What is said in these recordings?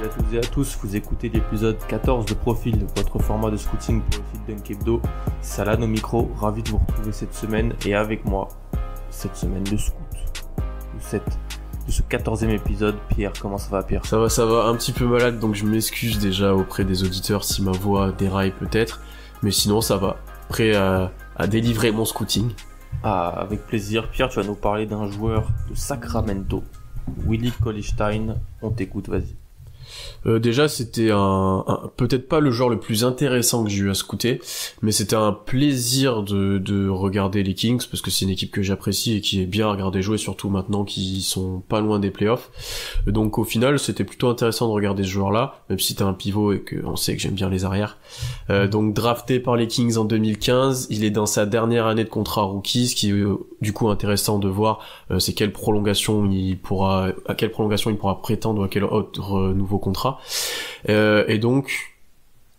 Salut à toutes et à tous, vous écoutez l'épisode 14 de Profil, votre format de scouting pour le site Dunk Hebdo. Salah au micro, ravi de vous retrouver cette semaine et avec moi, cette semaine de scout, de ce 14e épisode. Pierre, comment ça va Pierre? Ça va, un petit peu malade, donc je m'excuse déjà auprès des auditeurs si ma voix déraille peut-être, mais sinon ça va, prêt à délivrer mon scouting. Ah, avec plaisir. Pierre, tu vas nous parler d'un joueur de Sacramento, Willie Cauley-Stein, on t'écoute, vas-y. Déjà c'était peut-être pas le joueur le plus intéressant que j'ai eu à scouter, mais c'était un plaisir de regarder les Kings parce que c'est une équipe que j'apprécie et qui est bien à regarder jouer, surtout maintenant qu'ils sont pas loin des playoffs. Donc au final c'était plutôt intéressant de regarder ce joueur-là, même si t'es un pivot et qu'on sait que j'aime bien les arrières. Donc drafté par les Kings en 2015, il est dans sa dernière année de contrat rookie, ce qui est du coup intéressant de voir c'est à quelle prolongation il pourra prétendre ou à quel autre nouveau contrat. Et donc,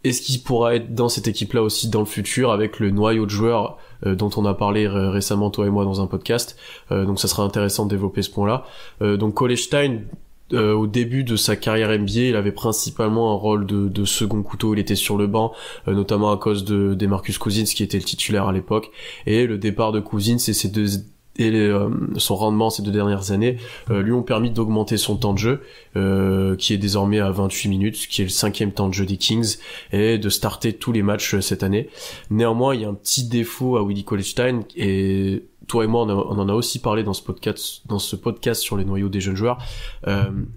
est-ce qu'il pourra être dans cette équipe-là aussi dans le futur avec le noyau de joueurs dont on a parlé récemment toi et moi dans un podcast. Donc ça sera intéressant de développer ce point-là. Donc Cauley-Stein, au début de sa carrière NBA, il avait principalement un rôle de second couteau, il était sur le banc, notamment à cause de Demarcus Cousins qui était le titulaire à l'époque, et le départ de Cousins son rendement ces 2 dernières années lui ont permis d'augmenter son temps de jeu qui est désormais à 28 minutes, qui est le 5e temps de jeu des Kings, et de starter tous les matchs cette année. Néanmoins, il y a un petit défaut à Willie Cauley-Stein, et toi et moi on en a aussi parlé dans ce podcast sur les noyaux des jeunes joueurs,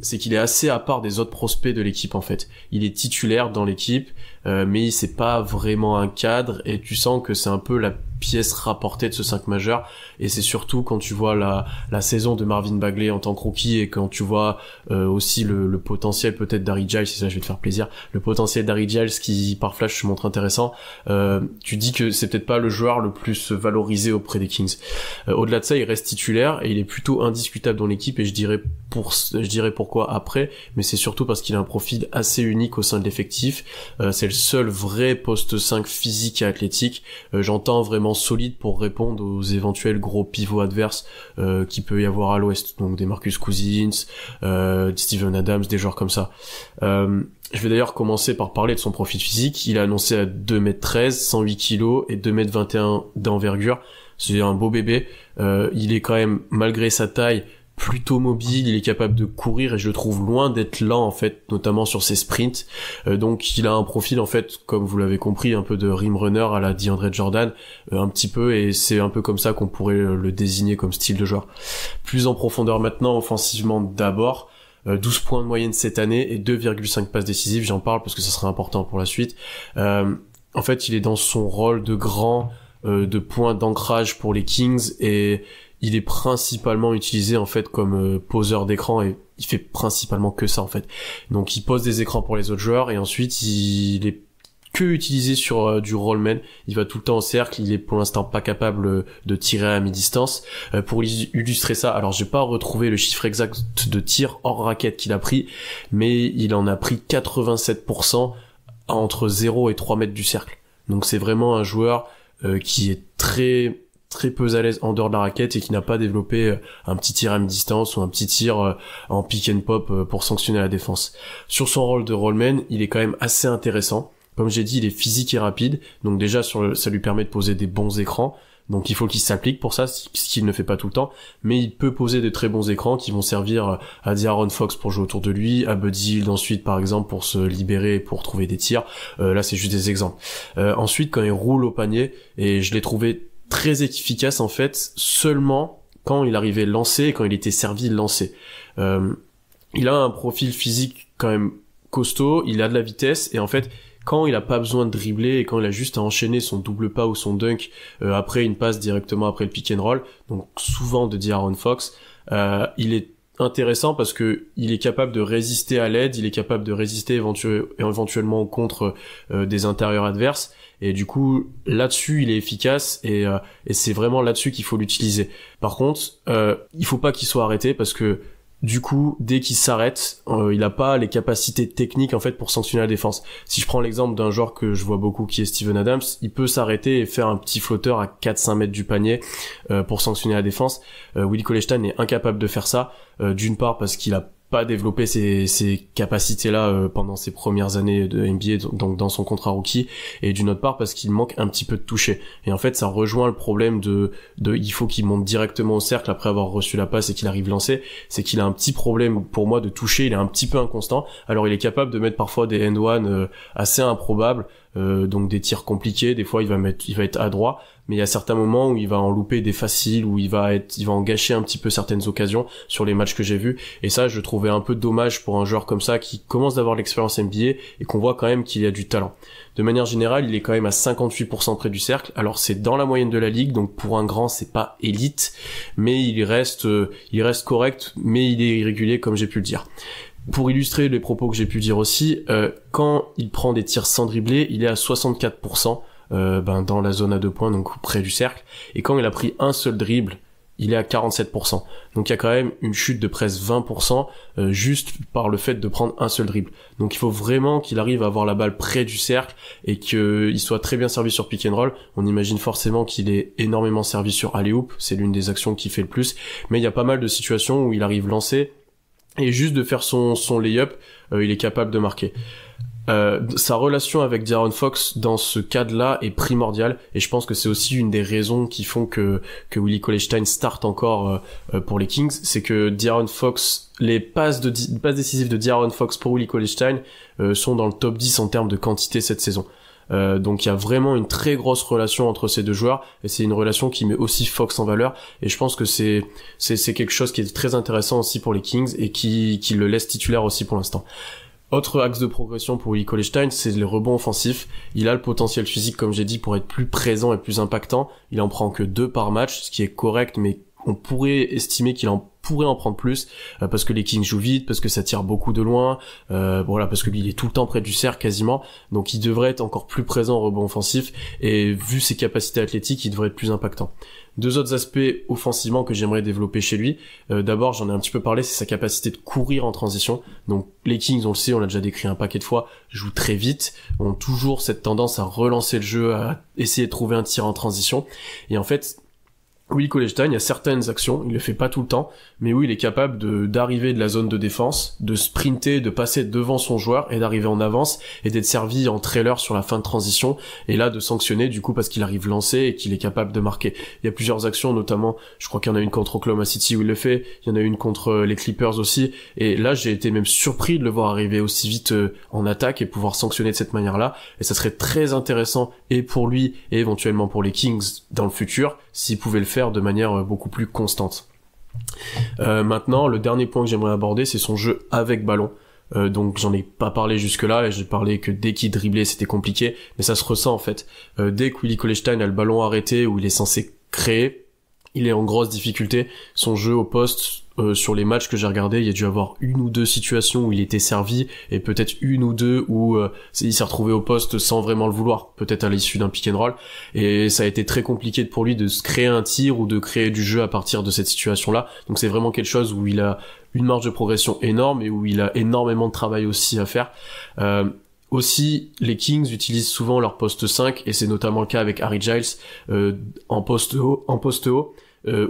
c'est qu'il est assez à part des autres prospects de l'équipe en fait. Il est titulaire dans l'équipe, mais c'est pas vraiment un cadre, et tu sens que c'est un peu la pièce rapportée de ce 5 majeur, et c'est surtout quand tu vois la saison de Marvin Bagley en tant que rookie, et quand tu vois aussi le potentiel peut-être d'Harry Giles, et ça je vais te faire plaisir, le potentiel d'Harry Giles qui par flash se montre intéressant, tu dis que c'est peut-être pas le joueur le plus valorisé auprès des Kings. Au-delà de ça, il reste titulaire et il est plutôt indiscutable dans l'équipe, et je dirais pourquoi après, mais c'est surtout parce qu'il a un profil assez unique au sein de l'effectif. C'est le seul vrai poste 5 physique et athlétique, j'entends vraiment solide pour répondre aux éventuels gros pivots adverses qu'il peut y avoir à l'ouest, donc des Marcus Cousins, Steven Adams, des joueurs comme ça. Je vais d'ailleurs commencer par parler de son profil physique. Il est annoncé à 2m13, 108 kg et 2m21 d'envergure. C'est un beau bébé. Il est quand même, malgré sa taille, plutôt mobile, il est capable de courir, et je le trouve loin d'être lent en fait, notamment sur ses sprints. Donc il a un profil en fait, comme vous l'avez compris, un peu de rim runner à la DeAndre Jordan, un petit peu, et c'est un peu comme ça qu'on pourrait le désigner comme style de joueur. Plus en profondeur maintenant, offensivement d'abord, 12 points de moyenne cette année et 2,5 passes décisives, j'en parle parce que ça sera important pour la suite. En fait, il est dans son rôle de grand, de point d'ancrage pour les Kings, et il est principalement utilisé en fait comme poseur d'écran, et il fait principalement que ça en fait. Donc il pose des écrans pour les autres joueurs, et ensuite il est que utilisé sur du rollman. Il va tout le temps au cercle, il est pour l'instant pas capable de tirer à mi-distance. Pour illustrer ça, alors j'ai pas retrouvé le chiffre exact de tir hors raquette qu'il a pris, mais il en a pris 87% entre 0 et 3 mètres du cercle. Donc c'est vraiment un joueur qui est très peu à l'aise en dehors de la raquette, et qui n'a pas développé un petit tir à mi-distance ou un petit tir en pick and pop pour sanctionner la défense. Sur son rôle de rollman, il est quand même assez intéressant. Comme j'ai dit, il est physique et rapide, donc déjà ça lui permet de poser des bons écrans. Donc il faut qu'il s'applique pour ça, ce qu'il ne fait pas tout le temps, mais il peut poser de très bons écrans qui vont servir à De'Aaron Fox pour jouer autour de lui, à Buddy Hield ensuite par exemple pour se libérer et pour trouver des tirs. Là c'est juste des exemples. Ensuite, quand il roule au panier, et je l'ai trouvé très efficace en fait seulement quand il arrivait lancé et quand il était servi lancé. Il a un profil physique quand même costaud, il a de la vitesse, et en fait quand il a pas besoin de dribbler et quand il a juste à enchaîner son double pas ou son dunk après une passe directement après le pick and roll, donc souvent de De'Aaron Fox, il est intéressant parce que il est capable de résister à l'aide, il est capable de résister éventuellement contre des intérieurs adverses, et du coup là-dessus il est efficace, et c'est vraiment là-dessus qu'il faut l'utiliser. Par contre, il faut pas qu'il soit arrêté, parce que du coup, dès qu'il s'arrête, il a pas les capacités techniques en fait pour sanctionner la défense. Si je prends l'exemple d'un joueur que je vois beaucoup qui est Steven Adams, il peut s'arrêter et faire un petit flotteur à 4-5 mètres du panier pour sanctionner la défense. Willie Cauley-Stein est incapable de faire ça, d'une part parce qu'il a pas développé ces capacités-là pendant ses premières années de NBA, donc dans son contrat rookie, et d'une autre part parce qu'il manque un petit peu de toucher. Et en fait, ça rejoint le problème de il faut qu'il monte directement au cercle après avoir reçu la passe et qu'il arrive lancé. C'est qu'il a un petit problème pour moi de toucher, il est un petit peu inconstant. Alors il est capable de mettre parfois des end-one assez improbables, donc des tirs compliqués. Des fois il va être adroit, mais il y a certains moments où il va en louper des faciles, où il va en gâcher un petit peu certaines occasions sur les matchs que j'ai vus. Et ça, je trouvais un peu dommage pour un joueur comme ça qui commence d'avoir l'expérience NBA et qu'on voit quand même qu'il y a du talent. De manière générale, il est quand même à 58% près du cercle. Alors c'est dans la moyenne de la ligue, donc pour un grand, c'est pas élite, mais il reste correct, mais il est irrégulier comme j'ai pu le dire. Pour illustrer les propos que j'ai pu dire aussi, quand il prend des tirs sans dribbler, il est à 64%. Dans la zone à 2 points, donc près du cercle, et quand il a pris un seul dribble, il est à 47%. Donc il y a quand même une chute de presque 20% juste par le fait de prendre un seul dribble. Donc il faut vraiment qu'il arrive à avoir la balle près du cercle et qu'il soit très bien servi sur pick and roll. On imagine forcément qu'il est énormément servi sur alley-oop, c'est l'une des actions qu'il fait le plus, mais il y a pas mal de situations où il arrive lancé et juste de faire son lay-up, il est capable de marquer. Sa relation avec De'Aaron Fox dans ce cadre-là est primordiale, et je pense que c'est aussi une des raisons qui font que Willie Cauley-Stein starte encore pour les Kings, c'est que De'Aaron Fox, les passes décisives de De'Aaron Fox pour Willie Cauley-Stein sont dans le top 10 en termes de quantité cette saison. Donc il y a vraiment une très grosse relation entre ces deux joueurs, et c'est une relation qui met aussi Fox en valeur, et je pense que c'est quelque chose qui est très intéressant aussi pour les Kings et qui le laisse titulaire aussi pour l'instant. Autre axe de progression pour Willie Cauley-Stein, c'est les rebonds offensifs. Il a le potentiel physique, comme j'ai dit, pour être plus présent et plus impactant. Il en prend que 2 par match, ce qui est correct, mais on pourrait estimer qu'il pourrait en prendre plus, parce que les Kings jouent vite, parce que ça tire beaucoup de loin, parce que lui il est tout le temps près du cercle quasiment, donc il devrait être encore plus présent au rebond offensif, et vu ses capacités athlétiques, il devrait être plus impactant. 2 autres aspects offensivement que j'aimerais développer chez lui. D'abord, j'en ai un petit peu parlé, c'est sa capacité de courir en transition. Donc les Kings, on le sait, on l'a déjà décrit un paquet de fois, jouent très vite, ont toujours cette tendance à relancer le jeu, à essayer de trouver un tir en transition. Et en fait, Willie Cauley-Stein, il y a certaines actions, il le fait pas tout le temps, mais où il est capable d'arriver de la zone de défense, de sprinter, de passer devant son joueur et d'arriver en avance et d'être servi en trailer sur la fin de transition, et là de sanctionner du coup parce qu'il arrive lancé et qu'il est capable de marquer. Il y a plusieurs actions, notamment je crois qu'il y en a une contre Oklahoma City où il le fait, il y en a une contre les Clippers aussi, et là j'ai été même surpris de le voir arriver aussi vite en attaque et pouvoir sanctionner de cette manière-là, et ça serait très intéressant et pour lui et éventuellement pour les Kings dans le futur s'il pouvait le faire de manière beaucoup plus constante. Maintenant, le dernier point que j'aimerais aborder, c'est son jeu avec ballon. Donc j'en ai pas parlé jusque là, et j'ai parlé que dès qu'il driblait c'était compliqué, mais ça se ressent en fait. Dès que Willie Cauley-Stein a le ballon arrêté où il est censé créer, il est en grosse difficulté. Son jeu au poste, sur les matchs que j'ai regardés, il y a dû avoir 1 ou 2 situations où il était servi, et peut-être 1 ou 2 où il s'est retrouvé au poste sans vraiment le vouloir, peut-être à l'issue d'un pick and roll, et ça a été très compliqué pour lui de se créer un tir ou de créer du jeu à partir de cette situation-là. Donc c'est vraiment quelque chose où il a une marge de progression énorme et où il a énormément de travail aussi à faire. Aussi, les Kings utilisent souvent leur poste 5, et c'est notamment le cas avec Harry Giles en poste haut,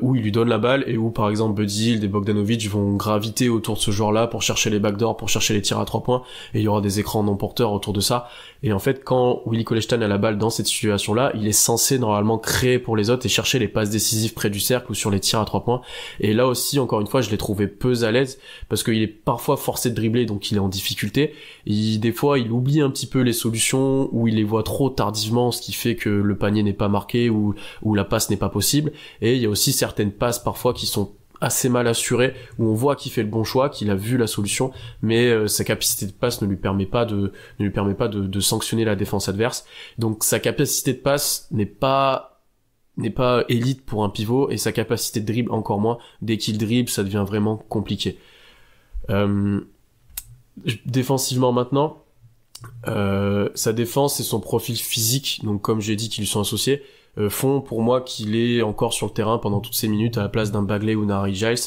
où il lui donne la balle, et où par exemple Buddy Hield et Bogdanovic vont graviter autour de ce joueur-là pour chercher les backdoors, pour chercher les tirs à 3 points, et il y aura des écrans non porteurs autour de ça. Et en fait, quand Willie Cauley-Stein a la balle dans cette situation-là, il est censé normalement créer pour les autres et chercher les passes décisives près du cercle ou sur les tirs à 3 points. Et là aussi, encore une fois, je l'ai trouvé peu à l'aise, parce qu'il est parfois forcé de dribbler, donc il est en difficulté. Des fois, il oublie un petit peu les solutions, ou il les voit trop tardivement, ce qui fait que le panier n'est pas marqué, ou la passe n'est pas possible. Et il y a aussi certaines passes parfois qui sont assez mal assurées, où on voit qu'il fait le bon choix, qu'il a vu la solution, mais sa capacité de passe ne lui permet pas de sanctionner la défense adverse. Donc sa capacité de passe n'est pas élite pour un pivot, et sa capacité de dribble encore moins. Dès qu'il dribble, ça devient vraiment compliqué. Défensivement maintenant, sa défense et son profil physique, donc comme j'ai dit, qui lui sont associés, font pour moi qu'il est encore sur le terrain pendant toutes ces minutes à la place d'un Bagley ou d'un Harry Giles.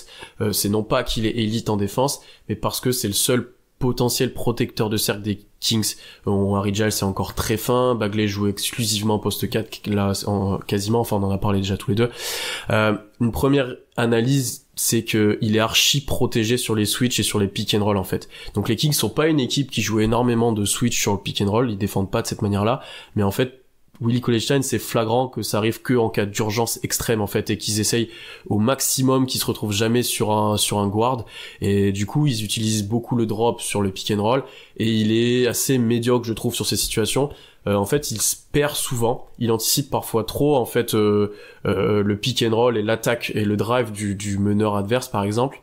C'est non pas qu'il est élite en défense, mais parce que c'est le seul potentiel protecteur de cercle des Kings. Harry Giles c'est encore très fin, Bagley joue exclusivement poste 4 là quasiment, enfin on en a parlé déjà tous les deux. Une première analyse, c'est que il est archi protégé sur les switch et sur les pick and roll en fait. Donc les Kings sont pas une équipe qui joue énormément de switch sur le pick and roll, ils défendent pas de cette manière-là, mais en fait Willie Cauley-Stein, c'est flagrant que ça arrive que en cas d'urgence extrême en fait, et qu'ils essayent au maximum qu'ils se retrouvent jamais sur un guard, et du coup ils utilisent beaucoup le drop sur le pick and roll, et il est assez médiocre je trouve sur ces situations. En fait il se perd souvent, il anticipe parfois trop en fait le pick and roll et l'attaque et le drive du meneur adverse par exemple.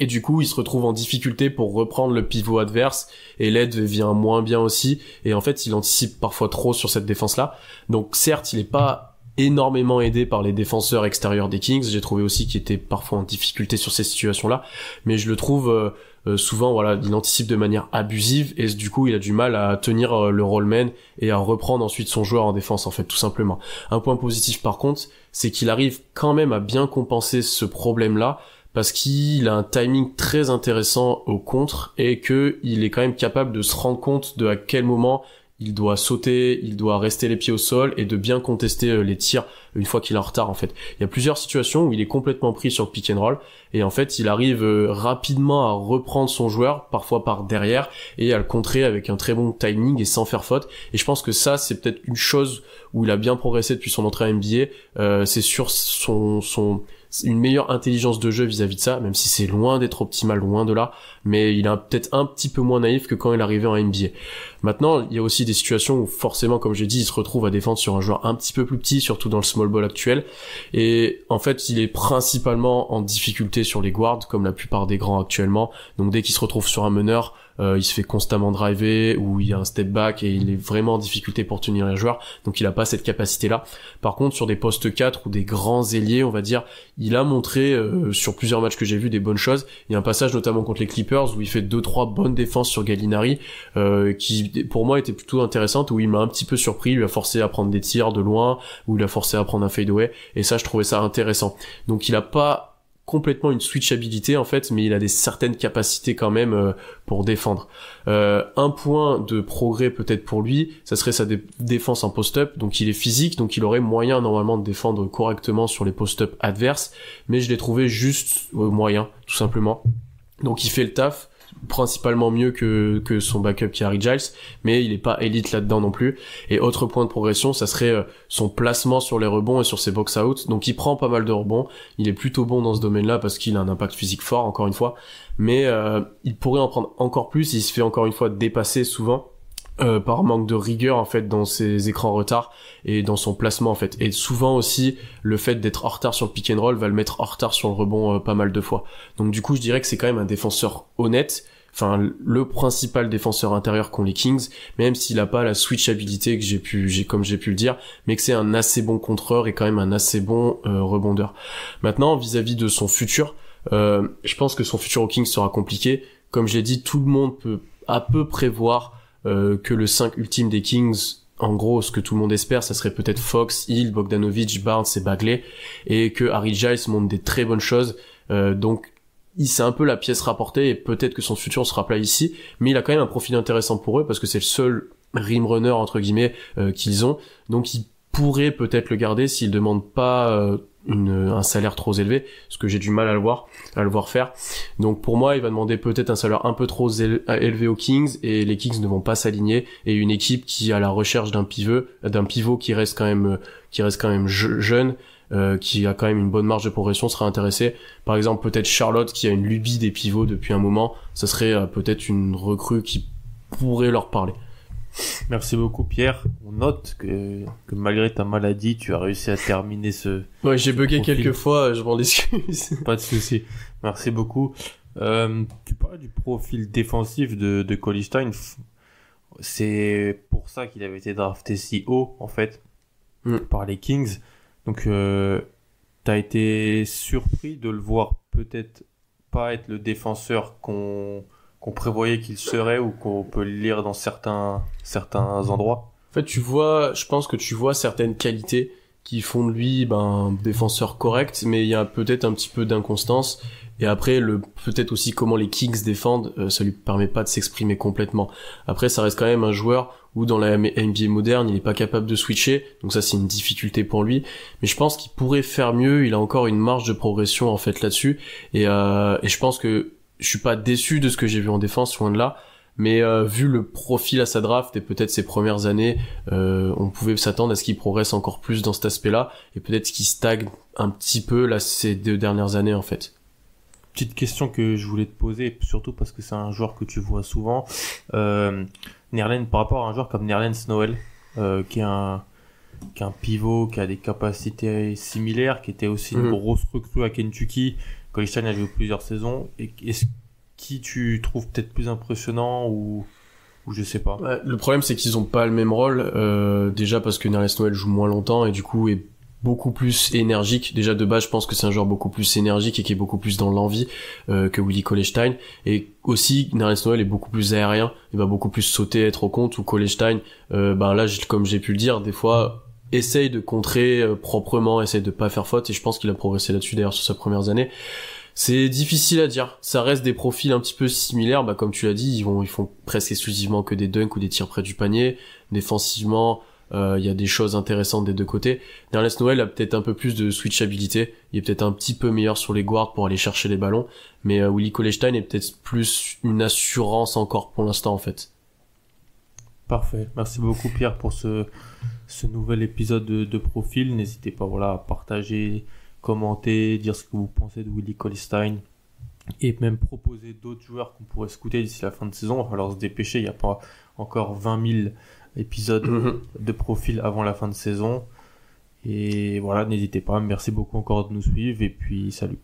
Et du coup, il se retrouve en difficulté pour reprendre le pivot adverse, et l'aide vient moins bien aussi, et en fait, il anticipe parfois trop sur cette défense-là. Donc certes, il est pas énormément aidé par les défenseurs extérieurs des Kings, j'ai trouvé aussi qu'il était parfois en difficulté sur ces situations-là, mais je le trouve souvent, voilà, il anticipe de manière abusive, et du coup, il a du mal à tenir le rollman et à reprendre ensuite son joueur en défense, en fait, tout simplement. Un point positif, par contre, c'est qu'il arrive quand même à bien compenser ce problème-là, parce qu'il a un timing très intéressant au contre, et que il est quand même capable de se rendre compte de à quel moment il doit sauter, il doit rester les pieds au sol, et de bien contester les tirs une fois qu'il est en retard en fait. Il y a plusieurs situations où il est complètement pris sur le pick and roll, et en fait il arrive rapidement à reprendre son joueur, parfois par derrière, et à le contrer avec un très bon timing et sans faire faute. Et je pense que ça c'est peut-être une chose où il a bien progressé depuis son entrée à NBA, c'est sur une meilleure intelligence de jeu vis-à-vis de ça, même si c'est loin d'être optimal, loin de là, mais il est peut-être un petit peu moins naïf que quand il arrivait en NBA. Maintenant, il y a aussi des situations où forcément, comme j'ai dit, il se retrouve à défendre sur un joueur un petit peu plus petit, surtout dans le small ball actuel, et en fait, il est principalement en difficulté sur les guards, comme la plupart des grands actuellement, donc dès qu'il se retrouve sur un meneur, il se fait constamment driver, ou il y a un step back et il est vraiment en difficulté pour tenir les joueurs, donc il a pas cette capacité là. Par contre sur des postes 4 ou des grands ailiers, on va dire, il a montré sur plusieurs matchs que j'ai vu des bonnes choses. Il y a un passage notamment contre les Clippers où il fait 2-3 bonnes défenses sur Gallinari, qui pour moi était plutôt intéressante, où il m'a un petit peu surpris, il lui a forcé à prendre des tirs de loin, où il a forcé à prendre un fadeaway, et ça je trouvais ça intéressant. Donc il a pas complètement une switchabilité en fait, mais il a des certaines capacités quand même pour défendre. Un point de progrès peut-être pour lui, ça serait sa défense en post-up. Donc il est physique, donc il aurait moyen normalement de défendre correctement sur les post-up adverses, mais je l'ai trouvé juste moyen, tout simplement. Donc il fait le taf, principalement mieux que son backup qui est Harry Giles, mais il est pas élite là-dedans non plus. Et autre point de progression, ça serait son placement sur les rebonds et sur ses box-out. Donc il prend pas mal de rebonds, il est plutôt bon dans ce domaine-là parce qu'il a un impact physique fort, encore une fois, mais il pourrait en prendre encore plus. Il se fait encore une fois dépasser souvent par manque de rigueur en fait dans ses écrans retard et dans son placement en fait, et souvent aussi le fait d'être en retard sur le pick and roll va le mettre en retard sur le rebond pas mal de fois. Donc du coup je dirais que c'est quand même un défenseur honnête, enfin le principal défenseur intérieur qu'ont les Kings, même s'il a pas la switchabilité que comme j'ai pu le dire, mais que c'est un assez bon contreur et quand même un assez bon rebondeur. Maintenant vis-à-vis de son futur, je pense que son futur aux Kings sera compliqué. Comme je l'ai dit, tout le monde peut à peu prévoir que le 5 ultime des Kings, en gros, ce que tout le monde espère, ça serait peut-être Fox, Hill, Bogdanovic, Barnes et Bagley, et que Harry Giles montre des très bonnes choses, donc c'est un peu la pièce rapportée, et peut-être que son futur sera plat ici, mais il a quand même un profil intéressant pour eux, parce que c'est le seul rim runner, entre guillemets, qu'ils ont, donc ils pourraient peut-être le garder s'ils demandent pas un salaire trop élevé, ce que j'ai du mal à le voir faire. Donc pour moi, il va demander peut-être un salaire un peu trop élevé aux Kings, et les Kings ne vont pas s'aligner, et une équipe qui est à la recherche d'un pivot qui reste quand même jeune, qui a quand même une bonne marge de progression, sera intéressée. Par exemple, peut-être Charlotte qui a une lubie des pivots depuis un moment, ça serait peut-être une recrue qui pourrait leur parler. Merci beaucoup Pierre. On note que malgré ta maladie, tu as réussi à terminer ce... Ouais, j'ai bugué quelques fois, je m'en excuse. Pas de souci. Merci beaucoup. Tu parlais du profil défensif de Cauley-Stein. C'est pour ça qu'il avait été drafté si haut, en fait, par les Kings. Donc, t'as été surpris de le voir peut-être pas être le défenseur qu'on prévoyait qu'il serait, ou qu'on peut lire dans certains endroits. En fait, je pense que tu vois certaines qualités qui font de lui un défenseur correct, mais il y a peut-être un petit peu d'inconstance. Et après, peut-être aussi comment les Kings défendent, ça lui permet pas de s'exprimer complètement. Après, ça reste quand même un joueur où dans la NBA moderne, il est pas capable de switcher, donc ça c'est une difficulté pour lui. Mais je pense qu'il pourrait faire mieux. Il a encore une marge de progression en fait là-dessus. Et je pense que je suis pas déçu de ce que j'ai vu en défense, loin de là. Mais vu le profil à sa draft et peut-être ses premières années, on pouvait s'attendre à ce qu'il progresse encore plus dans cet aspect-là, et peut-être qu'il stagne un petit peu là ces 2 dernières années en fait. Petite question que je voulais te poser, surtout parce que c'est un joueur que tu vois souvent. Par rapport à un joueur comme Nerlens Noel, qui est un pivot, qui a des capacités similaires, qui était aussi une grosse recrue à Kentucky. Colstein a joué plusieurs saisons. Et qui tu trouves peut-être plus impressionnant ou je sais pas. Ouais, le problème c'est qu'ils ont pas le même rôle, déjà parce que Nerlens Noel joue moins longtemps et du coup est beaucoup plus énergique. Déjà de base je pense que c'est un joueur beaucoup plus énergique et qui est beaucoup plus dans l'envie que Willie Cauley-Stein, et aussi Nerlens Noel est beaucoup plus aérien, il va beaucoup plus sauter, être au compte, ou Cauley-Stein là comme j'ai pu le dire, des fois essaye de contrer proprement, essaye de pas faire faute, et je pense qu'il a progressé là-dessus d'ailleurs sur ses premières années. C'est difficile à dire. Ça reste des profils un petit peu similaires. Comme tu l'as dit, ils font presque exclusivement que des dunks ou des tirs près du panier. Défensivement, il y a des choses intéressantes des deux côtés. Nerlens Noel a peut-être un peu plus de switchabilité. Il est peut-être un petit peu meilleur sur les guards pour aller chercher les ballons. Mais Willie Cauley-Stein est peut-être plus une assurance encore pour l'instant, en fait. Parfait. Merci beaucoup, Pierre, pour ce nouvel épisode de profil. N'hésitez pas, à partager, commenter, dire ce que vous pensez de Willie Cauley-Stein, et même proposer d'autres joueurs qu'on pourrait scouter d'ici la fin de saison. Il va falloir se dépêcher, il n'y a pas encore 20 000 épisodes de profil avant la fin de saison. Et voilà, n'hésitez pas, merci beaucoup encore de nous suivre, et puis salut.